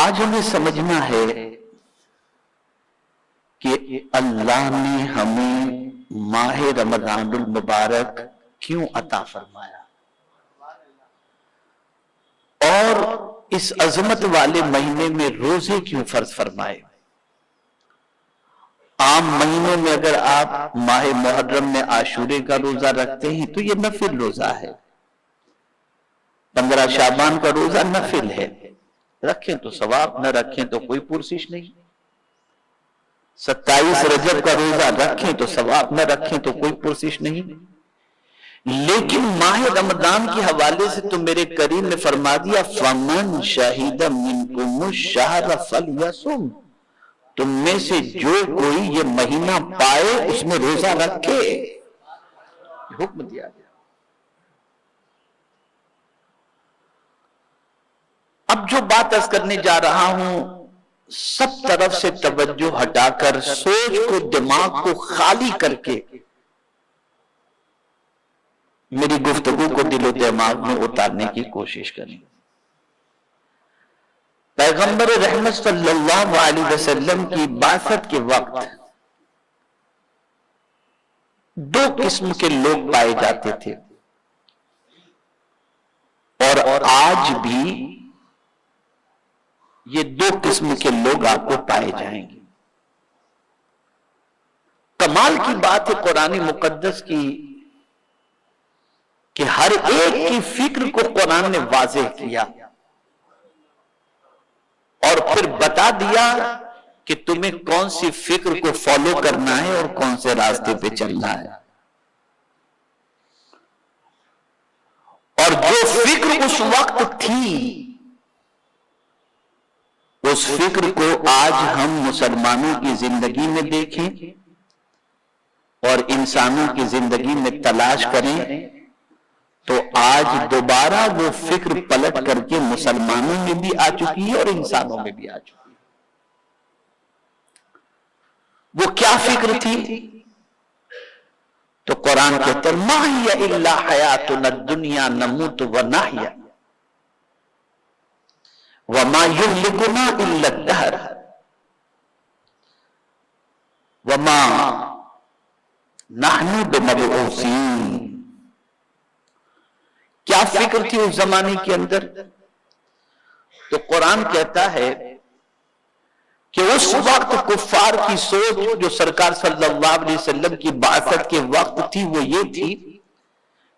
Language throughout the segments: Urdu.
آج ہمیں سمجھنا ہے کہ اللہ نے ہمیں ماہ رمضان المبارک کیوں عطا فرمایا اور اس عظمت والے مہینے میں روزے کیوں فرض فرمائے۔ عام مہینوں میں اگر آپ ماہ محرم میں عاشورے کا روزہ رکھتے ہیں تو یہ نفل روزہ ہے، 15 شعبان کا روزہ نفل ہے، رکھیں تو ثواب، نہ رکھیں تو کوئی پرسش نہیں۔ 27 رجب کا روزہ رکھیں تو ثواب، نہ رکھیں تو کوئی پرسش نہیں۔ لیکن ماہ رمضان کے حوالے سے تو میرے کریم نے فرما دیا فَمَنْ شَهِدَ مِنْكُمُ الشَّهْرَ فَلْيَصُمْ، تم میں سے جو کوئی یہ مہینہ پائے اس میں روزہ رکھے، حکم دیا گیا۔ اب جو بات عرض کرنے جا رہا ہوں سب طرف سے توجہ ہٹا کر، سوچ کو، دماغ کو خالی کر کے میری گفتگو کو دل و دماغ میں اتارنے کی کوشش کریں۔ پیغمبر رحمت صلی اللہ علیہ وسلم کی بعثت کے وقت دو قسم کے لوگ پائے جاتے تھے، اور آج بھی یہ دو قسم کے لوگ آپ کو پائے جائیں گے۔ کمال کی بات ہے قرآن مقدس کی کہ ہر ایک کی فکر کو قرآن نے واضح کیا اور پھر بتا دیا کہ تمہیں کون سی فکر کو فالو کرنا ہے اور کون سے راستے پہ چلنا ہے۔ اور جو فکر اس وقت تھی اس فکر کو آج ہم مسلمانوں کی زندگی میں دیکھیں اور انسانوں کی زندگی میں تلاش کریں تو آج دوبارہ وہ فکر پلٹ کر کے مسلمانوں میں بھی آ چکی ہے اور انسانوں میں بھی آ چکی ہے۔ وہ کیا فکر تھی؟ تو قرآن کہتا ہے مَا هِيَ إِلَّا حَيَاتُنَا الدُّنْيَا نَمُوتُ وَنَحْيَا وَمَا يُهْلِكُنَا إِلَّا الدَّهْرُ وَمَا نَحْنُ بِمَبْعُوثِينَ۔ کیا فکر تھی اس زمانے کے اندر؟ تو قرآن کہتا ہے کہ اس وقت کفار کی سوچ جو سرکار صلی اللہ علیہ وسلم کی بعثت کے وقت تھی وہ یہ تھی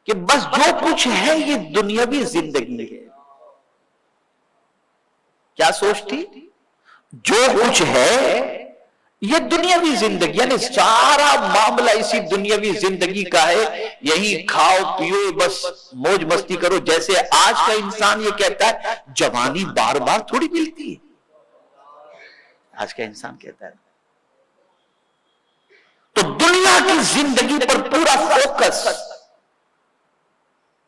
کہ بس جو کچھ ہے یہ دنیاوی زندگی ہے۔ کیا سوچ تھی؟ جو کچھ ہے یہ دنیاوی زندگی، یعنی سارا معاملہ اسی دنیاوی زندگی کا ہے، یہی کھاؤ پیو بس موج مستی کرو۔ جیسے آج کا انسان یہ کہتا ہے جوانی بار بار تھوڑی ملتی ہے، آج کا انسان کہتا ہے۔ تو دنیا کی زندگی پر پورا فوکس،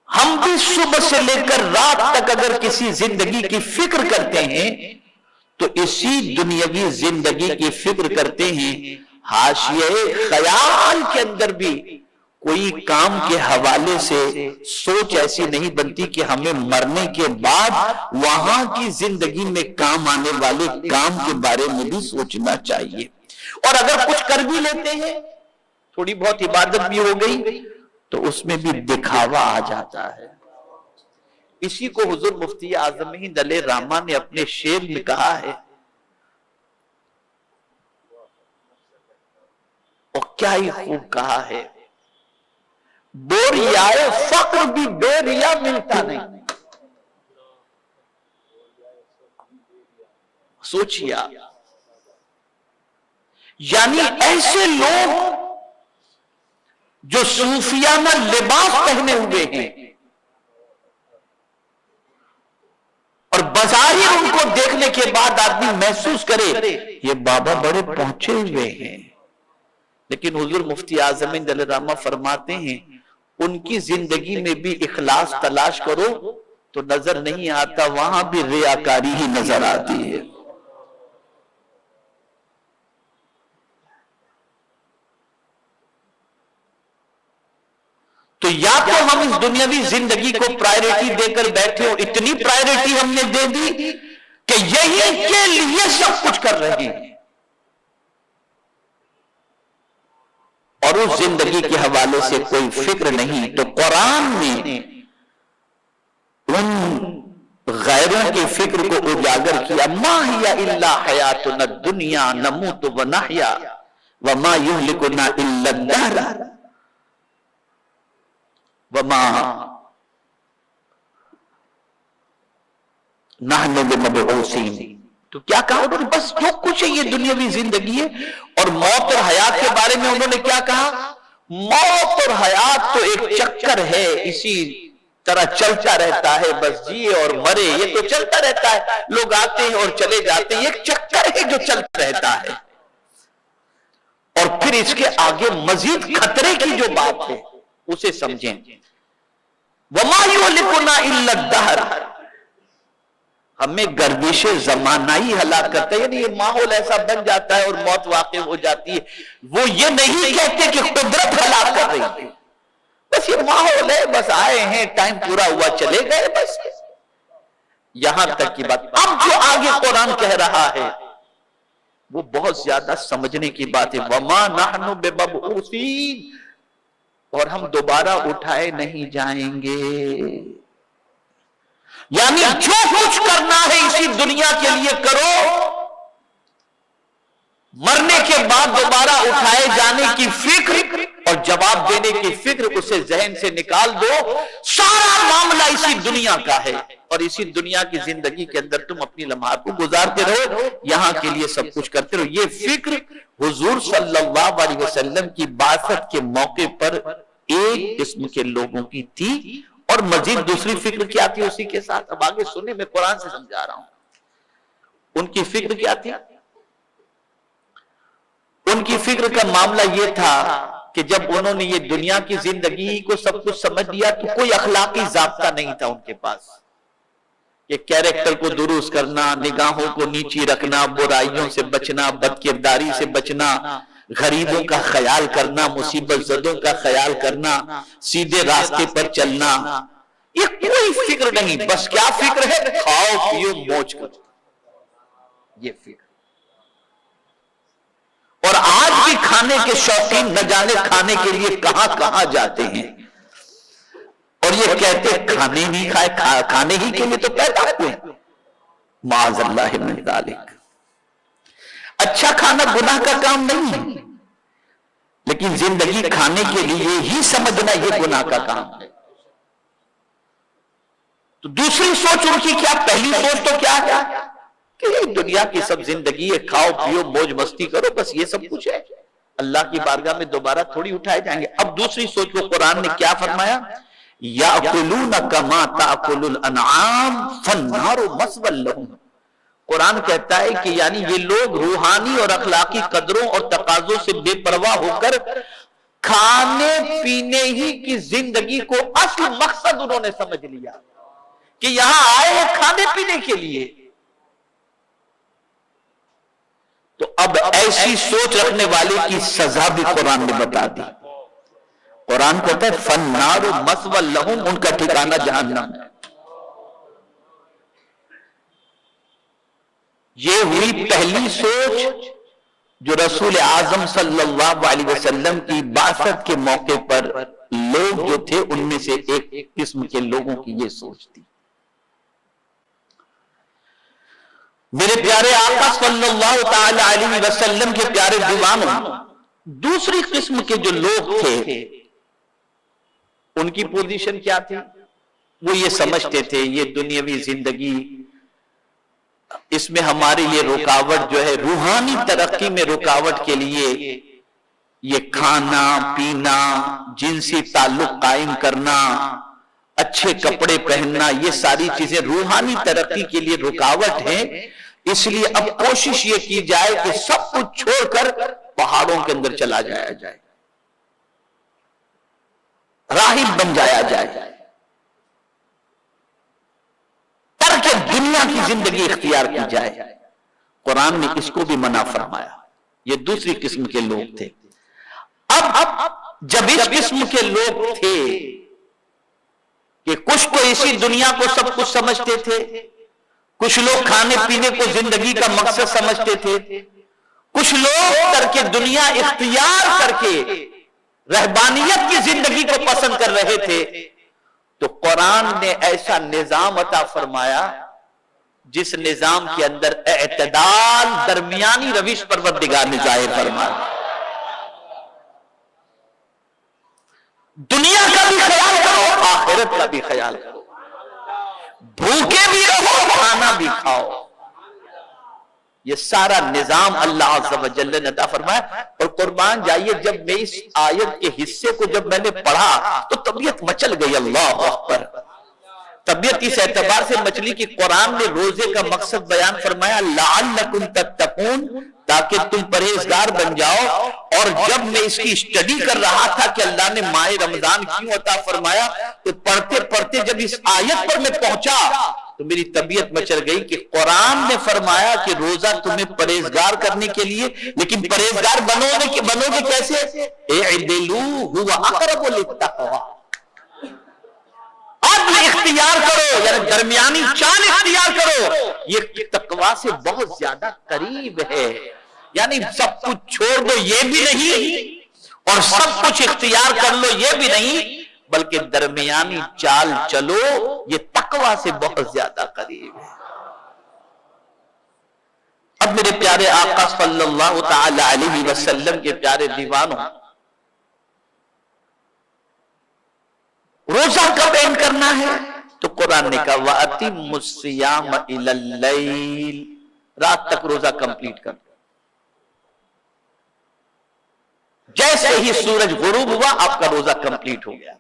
ہم بھی صبح سے لے کر رات تک اگر کسی زندگی کی فکر کرتے ہیں تو اسی دنیاوی زندگی کی فکر کرتے ہیں، حاشیہ خیال کے اندر بھی کوئی کام کے حوالے سے سوچ ایسی نہیں بنتی کہ ہمیں مرنے کے بعد وہاں کی زندگی میں کام آنے والے کام کے بارے میں بھی سوچنا چاہیے۔ اور اگر کچھ کر بھی لیتے ہیں، تھوڑی بہت عبادت بھی ہو گئی تو اس میں بھی دکھاوا آ جاتا ہے۔ اسی کو حضور مفتی اعظم ہند علیہ الرحمہ نے اپنے شعر میں کہا ہے، اور کیا ہی خوب کہا ہے، بوریائے فقر بھی بے ریا ملتا نہیں۔ سوچیے یعنی ایسے لوگ جو صوفیانہ لباس پہنے ہوئے ہیں اور بظاہر ان کو دیکھنے کے بعد آدمی محسوس کرے یہ بابا بڑے پہنچے ہوئے ہیں، لیکن حضور مفتی اعظم ہند علیہ الرحمہ فرماتے ہیں ان کی زندگی میں بھی اخلاص تلاش کرو تو نظر نہیں آتا، وہاں بھی ریاکاری ہی نظر آتی ہے۔ تو یا تو ہم اس دنیاوی زندگی کو پرائیورٹی دے کر بیٹھے ہو، اتنی پرائیورٹی ہم نے دے دی کہ یہی کے لیے سب کچھ کر رہے ہیں، اور اس زندگی کے حوالے سے کوئی فکر نہیں. تو قرآن نے ان غیروں کی فکر کو اجاگر کیا. ما ہی الا حیاتنا الدنیا نموت ونحیا وما یہلکنا الا الدہر وما نحن بمبعوثین. تو کیا کہا انہوں نے؟ بس جو کچھ ہے یہ دنیاوی زندگی ہے. اور موت اور حیات کے بارے میں انہوں نے کیا کہا؟ موت اور حیات تو ایک چکر ہے، اسی طرح چلتا رہتا ہے، بس جیے اور مرے یہ تو چلتا رہتا ہے، لوگ آتے ہیں اور چلے جاتے ہیں، ایک چکر ہے جو چلتا رہتا ہے. اور پھر اس کے آگے مزید خطرے کی جو بات ہے اسے سمجھیں. وما یہلکنا الا الدہر، ہمیں گردش زمانہ ہی ہلاک کرتا ہے. یعنی یہ ماحول ایسا بن جاتا ہے اور موت واقع ہو جاتی ہے. وہ یہ نہیں کہتے کہ قدرت ہلاک کر رہی ہے، بس یہ ماحول ہے، بس آئے ہیں، ٹائم پورا ہوا چلے گئے، بس یہاں تک کی بات. اب جو آگے قرآن کہہ رہا ہے وہ بہت زیادہ سمجھنے کی بات ہے. وما نحن بمبعوثین، اور ہم دوبارہ اٹھائے نہیں جائیں گے. یعنی جو کچھ کرنا ہے اسی دنیا کے لیے کرو، مرنے کے بعد دوبارہ اٹھائے جانے کی فکر اور جواب دینے کی فکر اسے ذہن سے نکال دو. سارا معاملہ اسی دنیا کا ہے اور اسی دنیا کی زندگی کے اندر تم اپنی لمحات کو گزارتے رہو، یہاں کے لیے سب کچھ کرتے رہو. یہ فکر حضور صلی اللہ علیہ وسلم کی بعثت کے موقع پر ایک قسم کے لوگوں کی تھی. اور مزید دوسری فکر کیا تھی اسی کے ساتھ؟ اب آگے سنیں، میں قرآن سے سمجھا رہا ہوں. ان کی فکر کیا تھی؟ ان کی فکر کا معاملہ یہ تھا کہ جب انہوں نے یہ دنیا کی زندگی کو سب کچھ سمجھ لیا تو کوئی اخلاقی ضابطہ نہیں تھا ان کے پاس. یہ کیریکٹر کو درست کرنا، نگاہوں کو نیچی رکھنا، برائیوں سے بچنا، بد کرداری سے بچنا، غریبوں کا خیال کرنا، مصیبت زدوں کا خیال کرنا، سیدھے راستے پر چلنا، یہ کوئی فکر نہیں. بس کیا فکر ہے؟ کھاؤ پیو موج کرو، یہ فکر. اور آج بھی کھانے کے شوقین نہ جانے کھانے کے لیے کہاں کہاں جاتے ہیں، اور یہ کہتے کھانے نہیں کھائے، کھانے ہی کے لیے تو پیدا ہوئے. معاذ اللہ من ذالک. اچھا کھانا گناہ کا کام نہیں ہے، لیکن زندگی کھانے کے لیے ہی سمجھنا یہ گناہ کا کام ہے. تو دوسری سوچ ان کی کیا؟ پہلی سوچ تو کیا ہے کہ یہ دنیا کی سب زندگی ہے، کھاؤ پیو موج مستی کرو، بس یہ سب کچھ ہے، اللہ کی بارگاہ میں دوبارہ تھوڑی اٹھائے جائیں گے. اب دوسری سوچ کو قرآن نے کیا فرمایا؟ یأکلون کما تأکل الانعام فالنار مثوی لہم. قرآن کہتا ہے کہ یعنی یہ لوگ روحانی اور اخلاقی قدروں اور تقاضوں سے بے پرواہ ہو کر کھانے پینے ہی کی زندگی کو اصل مقصد انہوں نے سمجھ لیا کہ یہاں آئے ہیں کھانے پینے کے لیے. تو اب ایسی سوچ رکھنے والے کی سزا بھی قرآن نے بتا دی. قرآن کہتا ہے فالنار مثوی لہم، ان کا ٹھکانہ جہنم ہے. یہ ہوئی پہلی سوچ جو رسول اعظم صلی اللہ علیہ وسلم کی بعثت کے موقع پر لوگ جو تھے ان میں سے ایک قسم کے لوگوں کی یہ سوچ تھی. میرے پیارے آقا صلی اللہ تعالی علیہ وسلم کے پیارے دیوانوں، دوسری قسم کے جو لوگ تھے ان کی پوزیشن کیا تھی؟ وہ یہ سمجھتے تھے یہ دنیاوی زندگی، اس میں ہمارے لیے رکاوٹ جو ہے روحانی ترقی میں رکاوٹ کے لیے یہ کھانا پینا، جنسی تعلق قائم کرنا، اچھے کپڑے پہننا، یہ ساری چیزیں روحانی ترقی کے لیے رکاوٹ ہیں. اس لیے اب کوشش یہ کی جائے کہ سب کچھ چھوڑ کر پہاڑوں کے اندر چلا جایا جائے، راہب بن جایا جائے، ترک دنیا کی زندگی اختیار کی جائے. قرآن نے اس کو بھی منع فرمایا. یہ دوسری قسم کے لوگ تھے. اب جب اس قسم کے لوگ تھے کہ کچھ تو اسی دنیا کو سب کچھ سمجھتے تھے کچھ لوگ کھانے پینے کو زندگی کا مقصد سمجھتے تھے، کچھ لوگ ترک دنیا اختیار کر کے رہبانیت کی زندگی کو پسند کر رہے تھے، تو قرآن نے ایسا نظام عطا فرمایا جس نظام کے اندر اعتدال، درمیانی روش پروردگار نے ظاہر فرمایا۔ دنیا کا بھی خیال کرو، آخرت کا بھی خیال کرو، بھوکے بھی رہو، کھانا بھی کھاؤ۔ یہ سارا نظام اللہ عز و جل نے عطا فرمایا۔ اور قربان جائیے، جب میں اس آیت کے حصے کو جب میں نے پڑھا تو طبیعت مچل گئی۔ اللہ اکبر! طبیعت اس اعتبار سے مچلی کہ قرآن نے روزے کا مقصد بیان فرمایا، لعلکم تتقون، تاکہ تم پرہیزگار بن جاؤ۔ اور جب میں اس کی اسٹڈی کر رہا تھا کہ اللہ نے ماہ رمضان کیوں عطا فرمایا، تو پڑھتے پڑھتے جب اس آیت پر میں پہنچا تو میری طبیعت مچل گئی کہ قرآن نے فرمایا کہ روزہ تمہیں پرہیزگار کرنے کے لیے، لیکن پرہیزگار بنو گے کیسے؟ اعدلوا هو اقرب للتقوی، عدل اختیار کرو، یعنی درمیانی چال اختیار کرو، یہ تقوی سے بہت زیادہ قریب ہے۔ یعنی سب کچھ چھوڑ دو یہ بھی نہیں، اور سب کچھ اختیار کر لو یہ بھی نہیں، بلکہ درمیانی چال چلو، یہ تقوی سے بہت زیادہ قریب ہے۔ اب میرے پیارے آقا صلی اللہ تعالی علیہ وسلم کے پیارے دیوانوں، روزہ کب اینڈ کرنا ہے؟ تو قرآن نے کہا وَأَتِمُّ الصِّيَامَ إِلَى اللَّيْلِ، رات تک روزہ کمپلیٹ کر دو۔ جیسے ہی سورج غروب ہوا آپ کا روزہ کمپلیٹ ہو گیا۔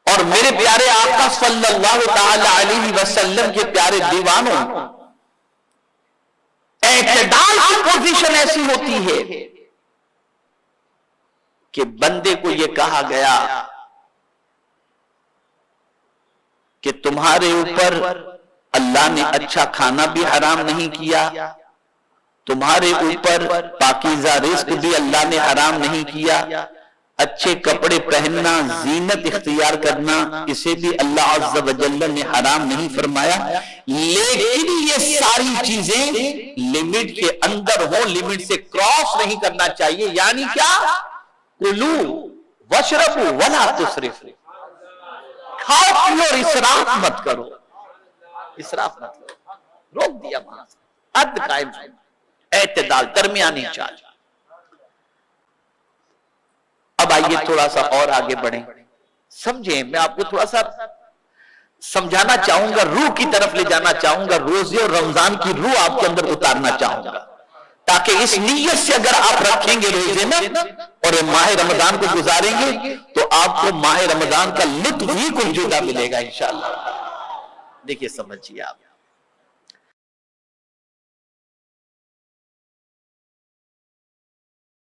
اور میرے پیارے آقا صلی اللہ تعالی علیہ وسلم کے پیارے دیوانوں، اعتدال کی پوزیشن ایسی ہوتی ہے کہ بندے کو یہ کہا گیا کہ تمہارے اوپر اللہ نے اچھا کھانا بھی حرام نہیں کیا، تمہارے اوپر پاکیزہ رزق بھی اللہ نے حرام نہیں کیا، اچھے کپڑے پہننا، زینت اختیار کرنا، اسے بھی اللہ عز و جل نے حرام نہیں فرمایا، لیکن یہ ساری چیزیں لمٹ کے اندر ہوں، لمٹ سے کراس نہیں کرنا چاہیے۔ یعنی کیا؟ کلو واشربوا ولا تسرفوا، کھاؤ پیو اور اسراف مت کرو، اسراف مت کرو، روک دیا وہاں سے، حد قائم کرنا، اعتدال، درمیانی چال۔ اب آئیے تھوڑا سا اور آگے بڑھیں، سمجھیں، میں آپ کو تھوڑا سا سمجھانا چاہوں گا، روح کی طرف لے جانا چاہوں گا، روزے اور رمضان کی روح آپ کے اندر اتارنا چاہوں گا، تاکہ اس نیت سے اگر آپ رکھیں گے روزے میں اور ماہ رمضان کو گزاریں گے تو آپ کو ماہ رمضان کا لطف ہی کچھ جدا ملے گا انشاءاللہ۔ دیکھیے سمجھیے آپ،